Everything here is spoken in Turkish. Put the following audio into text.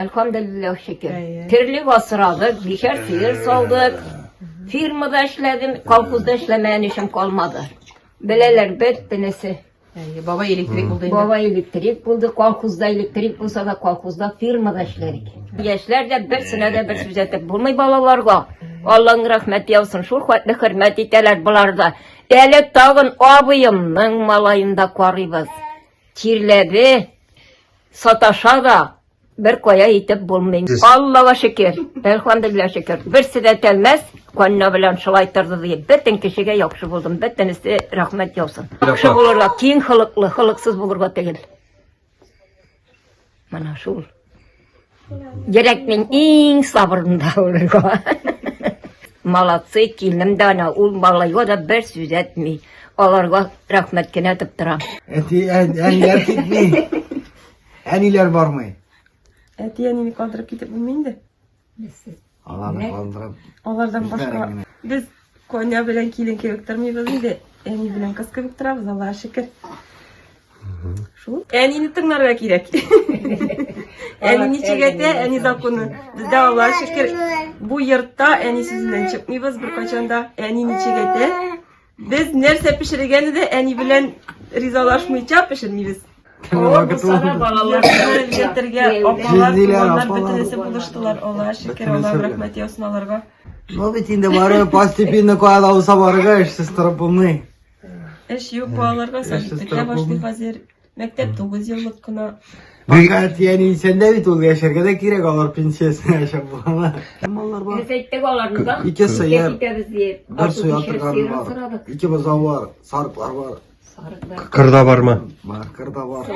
Elhamdülillah şükür. Tirlik asıradık, bişer sihir saldık. Firmada işledim, kolxozda işlemeyen işim kalmadı. Bileler bettinesi. Baba elektrik buldu. Baba elektrik buldu, kolxozda elektrik bulsa da kolxozda firmada işledik. Gençler de bir senede bir süzete bulmay balalarga. Allah'ın rahmeti olsun, şu hürmetli hürmet eteler bularda. Eli tağın abıyımның malayında koruyuz. Tirledi, sataşa da bir koya yitip bulmayın. Allah'a şükür, elhamdülillah şükür. Bir sidet elmez, konna bilen şılaytırdı diye. Bütün kişiye yakşı buldum, bütünüzü rahmet olsun. Yakşı bulurlar, keyin hılıklı, hılıksız bulurlar değil. Mana şul. Gerekmin en sabrında olurlar. Malatsı kelinim dana, ul malayga da bir söz etmey. Onlarga rahmetkine etip duram. En erkek mi? En iler var mı? Etiyenini kaldırıp gidip bulmayın da. Allah'ını kaldırıp. Onlardan başka. Biz Konya bilen kilin kebektirmeyiz indi. Eni bilen kız kebektiramiz Allah'a şükür. Şu. Enini tınlarga kirek. Enini çekete, eni zakunu. Bizde Allah'a şükür bu yurtta eni sizinden çıkmayız bir kaçanda. Enini çekete. Biz nerse pişirgeni de eni bilen rizalaşmayacak pişirmeyiz. Sana balalar Getirge opalar, kumanlar bütünesi buluştular. Allah'a şükür, Allah'a rahmeti olsun onlarga. No bitinde var ya постепенно koyada olsa var ya işte strapımlı. Eş yok bu onlarga sadece başlı hazır. Mektep 9 yıllık kına. Fakat yani sen de bit ol yaşarken de kirek alır pensiyasını yaşap bana. Mallar var. Keseyttik olarında. İki sayar. Bir Bir suya atırgan var. İki bazağı var. Sarıklar var. Kırda var mı? Var kırda var.